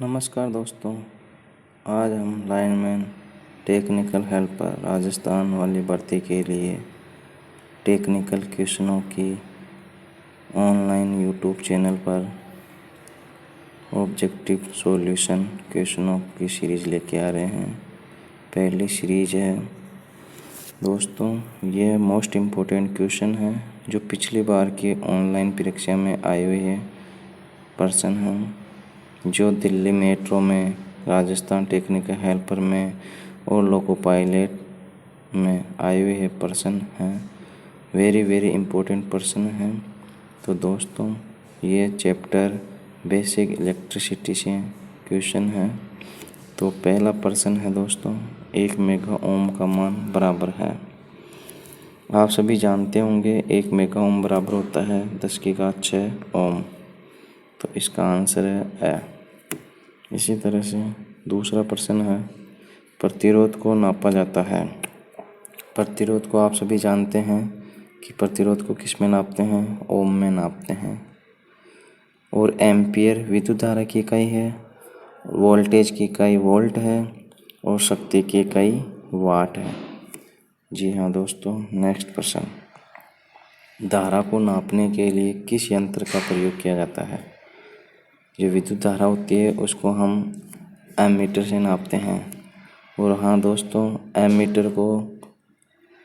नमस्कार दोस्तों, आज हम लाइनमैन टेक्निकल हेल्पर राजस्थान वाली भर्ती के लिए टेक्निकल क्वेश्चनों की ऑनलाइन यूट्यूब चैनल पर ऑब्जेक्टिव सॉल्यूशन क्वेश्चनों की सीरीज़ लेके आ रहे हैं। पहली सीरीज है दोस्तों, ये मोस्ट इम्पोर्टेंट क्वेश्चन है जो पिछली बार की ऑनलाइन परीक्षा में आए हुए पर्सन हैं, जो दिल्ली मेट्रो में, राजस्थान टेक्निकल हेल्पर में और लोको पायलट में आए हुए पर्सन हैं। वेरी इम्पोर्टेंट पर्सन हैं। तो दोस्तों, ये चैप्टर बेसिक इलेक्ट्रिसिटी से क्वेश्चन है। तो पहला पर्सन है दोस्तों, 1 मेगा ओम का मान बराबर है। आप सभी जानते होंगे 1 मेगा ओम बराबर होता है 10⁶ ओम। तो इसका आंसर है ए। इसी तरह से दूसरा प्रश्न है, प्रतिरोध को नापा जाता है। प्रतिरोध को आप सभी जानते हैं कि प्रतिरोध को किस में नापते हैं, ओम में नापते हैं। और एम्पियर विद्युत धारा की इकाई है, वोल्टेज की इकाई वोल्ट है और शक्ति की इकाई वाट है। जी हाँ दोस्तों, नेक्स्ट प्रश्न, धारा को नापने के लिए किस यंत्र का प्रयोग किया जाता है। जो विद्युत धारा होती है उसको हम एमीटर से नापते हैं। और हाँ दोस्तों, एमीटर को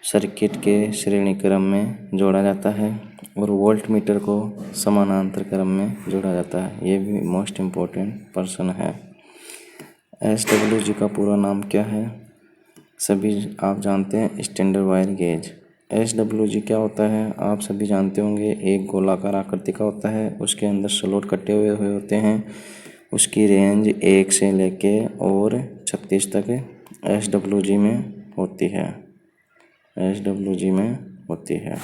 सर्किट के श्रेणी क्रम में जोड़ा जाता है और वोल्ट मीटर को समानांतर क्रम में जोड़ा जाता है। ये भी मोस्ट इम्पोर्टेंट प्रश्न है। SWG का पूरा नाम क्या है, सभी आप जानते हैं, स्टैंडर्ड वायर गेज। SWG क्या होता है, आप सभी जानते होंगे, एक गोलाकार आकृति का होता है, उसके अंदर स्लॉट कटे हुए होते हैं। उसकी रेंज 1 से लेके और 36 तक SWG में होती है। SWG में होती है।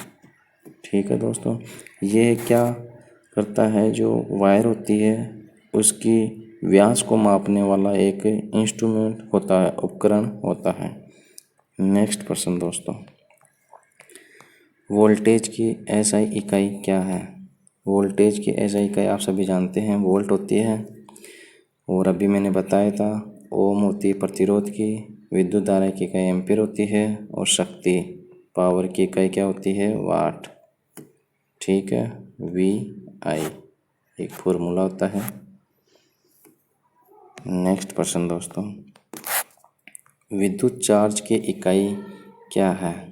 ठीक है दोस्तों, ये क्या करता है, जो वायर होती है उसकी व्यास को मापने वाला एक इंस्ट्रूमेंट होता है, उपकरण होता है। नेक्स्ट प्रश्न दोस्तों, वोल्टेज की SI इकाई क्या है। वोल्टेज की SI इकाई आप सभी जानते हैं, वोल्ट होती है। और अभी मैंने बताया था, ओम होती है प्रतिरोध की, विद्युत धारा की इकाई एम्पीयर होती है और शक्ति पावर की इकाई क्या होती है, वाट। ठीक है, VI एक फॉर्मूला होता है। नेक्स्ट प्रश्न दोस्तों, विद्युत चार्ज की इकाई क्या है।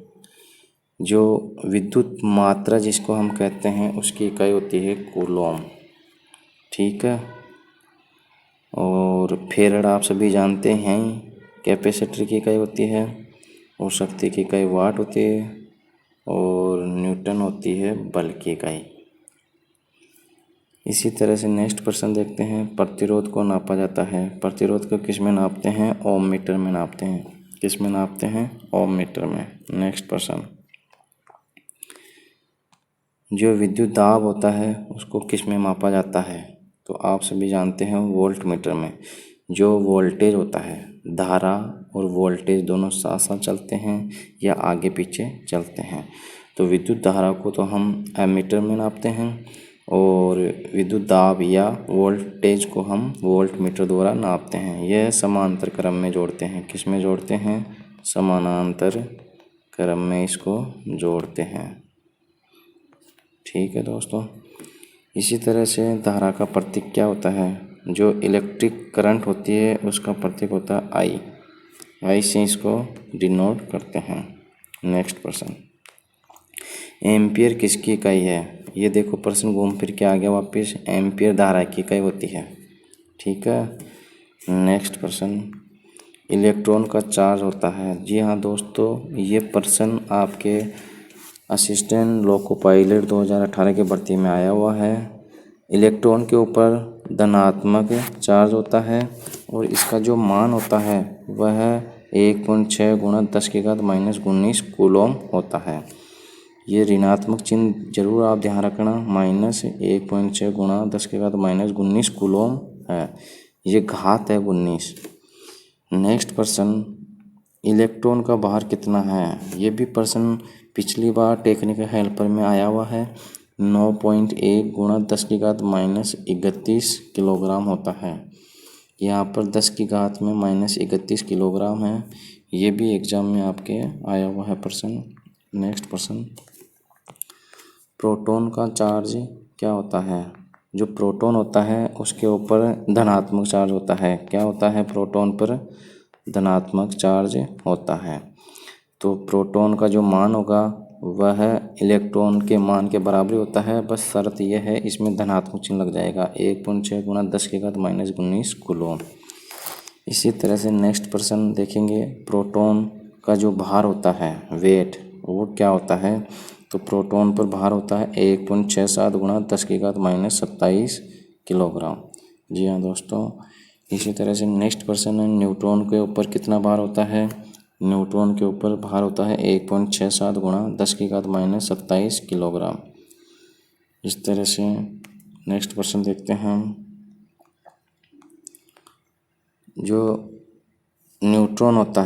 जो विद्युत मात्रा जिसको हम कहते हैं उसकी इकाई होती है कूलॉम। ठीक है, और फेराड आप सभी जानते हैं, कैपेसिटर की इकाई होती है और शक्ति की इकाई वाट होती है और न्यूटन होती है बल की इकाई। इसी तरह से नेक्स्ट प्रश्न देखते हैं, प्रतिरोध को नापा जाता है। प्रतिरोध को किस में नापते हैं, ओम मीटर में नापते हैं। किस में नापते हैं, ओम मीटर में। नेक्स्ट प्रश्न, जो विद्युत दाब होता है उसको किस में मापा जाता है। तो आप सभी जानते हैं, वोल्ट मीटर में। जो वोल्टेज होता है, धारा और वोल्टेज दोनों साथ साथ चलते हैं या आगे पीछे चलते हैं। तो विद्युत धारा को तो हम एमीटर में नापते हैं और विद्युत दाब या वोल्टेज को हम वोल्ट मीटर द्वारा नापते हैं। यह समानांतर क्रम में जोड़ते हैं। किस में जोड़ते हैं, समानांतर क्रम में इसको जोड़ते हैं। ठीक है दोस्तों, इसी तरह से धारा का प्रतीक क्या होता है। जो इलेक्ट्रिक करंट होती है उसका प्रतीक होता है I से इसको डिनोट करते हैं। नेक्स्ट प्रश्न, एम्पियर किसकी इकाई है। ये देखो प्रश्न घूम फिर के आ गया वापस, एम्पियर धारा की इकाई होती है। ठीक है, नेक्स्ट प्रश्न, इलेक्ट्रॉन का चार्ज होता है। जी हाँ दोस्तों, ये प्रश्न आपके असिस्टेंट लोको पायलट 2018 की भर्ती में आया हुआ है। इलेक्ट्रॉन के ऊपर धनात्मक चार्ज होता है और इसका जो मान होता है वह 1.6 × 10⁻⁻19 कूलॉम होता है। ये ऋणात्मक चिन्ह जरूर आप ध्यान रखना, -1.6 × 10⁻⁻19 कूलॉम है। ये घात है 19। नेक्स्ट प्रश्न, इलेक्ट्रॉन का भार कितना है। ये भी प्रश्न पिछली बार टेक्निकल हेल्पर में आया हुआ है। 9.1 × 10⁻31 किलोग्राम होता है। यहाँ पर 10 की घात में -31 किलोग्राम है। ये भी एग्जाम में आपके आया हुआ है प्रश्न। नेक्स्ट प्रश्न, प्रोटॉन का चार्ज क्या होता है? जो प्रोटॉन होता है उसके ऊपर धनात्मक चार्ज होता है। क्या होता है? प्रोटॉन पर धनात्मक चार्ज होता है। तो प्रोटॉन का जो मान होगा वह इलेक्ट्रॉन के मान के बराबर होता है, बस शर्त यह है इसमें धनात्मक चिन्ह लग जाएगा। 1.6 गुणा 10 की घात -19 कूलम। इसी तरह से नेक्स्ट प्रश्न देखेंगे, प्रोटॉन का जो भार होता है वेट वो क्या होता है? तो प्रोटॉन पर भार होता है 1.67 गुणा 10 की घात -27 किलोग्राम। जी हाँ दोस्तों, इसी तरह से नेक्स्ट प्रश्न है, न्यूट्रॉन के ऊपर कितना भार होता है? न्यूट्रॉन के ऊपर भार होता है 1.67 गुणा 10 की घात -27 किलोग्राम। इस तरह से नेक्स्ट प्रश्न देखते हैं हम, जो न्यूट्रॉन होता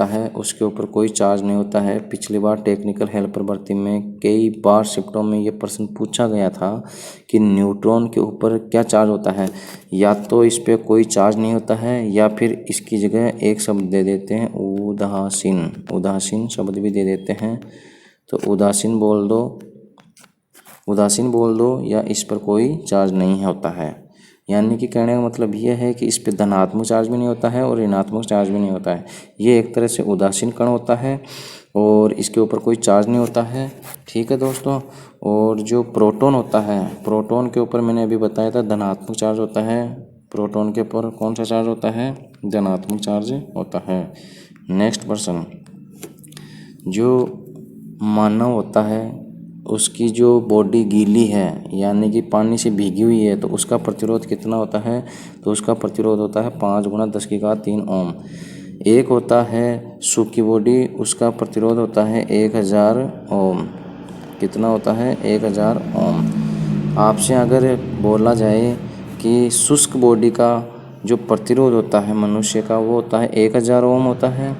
है उसके ऊपर कोई चार्ज नहीं होता है। पिछली बार टेक्निकल हेल्पर भर्ती में कई बार शिफ्टों में ये प्रश्न पूछा गया था कि न्यूट्रॉन के ऊपर क्या चार्ज होता है। या तो इस पर कोई चार्ज नहीं होता है या फिर इसकी जगह एक शब्द दे देते हैं उदासीन शब्द भी दे देते हैं। तो उदासीन बोल दो या इस पर कोई चार्ज नहीं होता है। यानी कि कहने का मतलब यह है कि इस पे धनात्मक चार्ज भी नहीं होता है और ऋणात्मक चार्ज भी नहीं होता है। ये एक तरह से उदासीन कण होता है और इसके ऊपर कोई चार्ज नहीं होता है। ठीक है दोस्तों। और जो प्रोटॉन होता है, प्रोटॉन के ऊपर मैंने अभी बताया था धनात्मक चार्ज होता है। प्रोटॉन के ऊपर कौन सा चार्ज होता है? धनात्मक चार्ज होता है। नेक्स्ट प्रश्न, जो मानव होता है उसकी जो बॉडी गीली है यानी कि पानी से भीगी हुई है तो उसका प्रतिरोध कितना होता है? तो उसका प्रतिरोध होता है 5 गुणा 10 की घात 3 ओम। एक होता है सूखी बॉडी, उसका प्रतिरोध होता है 1000 ओम। कितना होता है? 1000 ओम। आपसे अगर बोला जाए कि शुष्क बॉडी का जो प्रतिरोध होता है मनुष्य का वो होता है 1000 ओम होता है।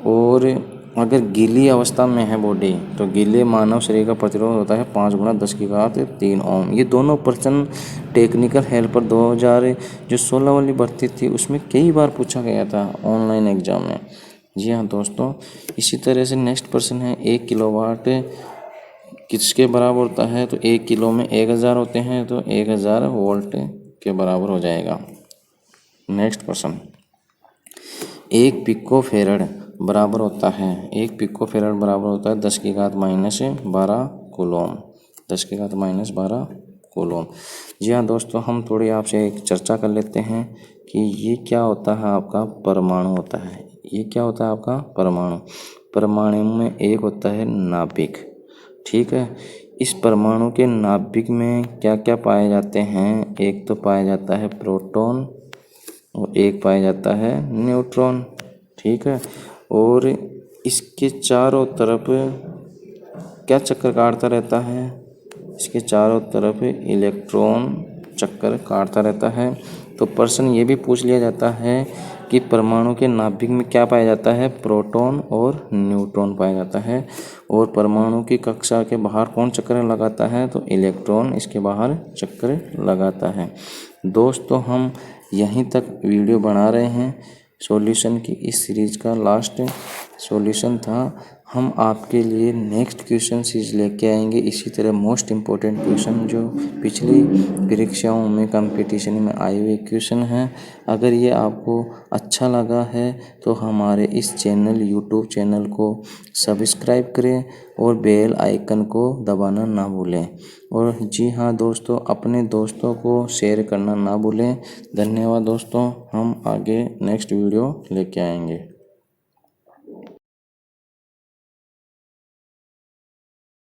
और अगर गीली अवस्था में है बॉडी तो गीले मानव शरीर का प्रतिरोध होता है 5 गुणा 10 की घात 3 ओम। ये दोनों प्रश्न टेक्निकल हेल्पर 2016 वाली भर्ती थी उसमें कई बार पूछा गया था ऑनलाइन एग्जाम में। जी हाँ दोस्तों, इसी तरह से नेक्स्ट प्रश्न है, 1 किलोवाट किसके बराबर होता है? तो 1 किलो में 1000 होते हैं तो 1000 वोल्ट के बराबर हो जाएगा। नेक्स्ट प्रश्न, 1 पिकोफैरड बराबर होता है 10 की घात -12 कूलम। 10 की घात -12 कूलम। जी हाँ दोस्तों, हम थोड़ी आपसे एक चर्चा कर लेते हैं कि ये क्या होता है? आपका परमाणु होता है। ये क्या होता है आपका? परमाणु। परमाणु में एक होता है नाभिक। ठीक है, इस परमाणु के नाभिक में क्या क्या पाए जाते हैं? एक तो पाया जाता है प्रोटॉन और एक पाया जाता है न्यूट्रॉन। ठीक है, और इसके चारों तरफ क्या चक्कर काटता रहता है? इसके चारों तरफ इलेक्ट्रॉन चक्कर काटता रहता है। तो प्रश्न ये भी पूछ लिया जाता है कि परमाणु के नाभिक में क्या पाया जाता है? प्रोटॉन और न्यूट्रॉन पाया जाता है। और परमाणु की कक्षा के बाहर कौन चक्कर लगाता है? तो इलेक्ट्रॉन इसके बाहर चक्कर लगाता है। दोस्तों, हम यहीं तक वीडियो बना रहे हैं। सॉल्यूशन की इस सीरीज़ का लास्ट सॉल्यूशन था। हम आपके लिए नेक्स्ट क्वेश्चन सीरीज लेके आएंगे। इसी तरह मोस्ट इम्पोर्टेंट क्वेश्चन जो पिछली परीक्षाओं में कंपटीशन में आए हुए क्वेश्चन हैं। अगर ये आपको अच्छा लगा है तो हमारे इस चैनल यूट्यूब चैनल को सब्सक्राइब करें और बेल आइकन को दबाना ना भूलें। और जी हाँ दोस्तों, अपने दोस्तों को शेयर करना ना भूलें। धन्यवाद दोस्तों, हम आगे नेक्स्ट वीडियो लेके आएंगे।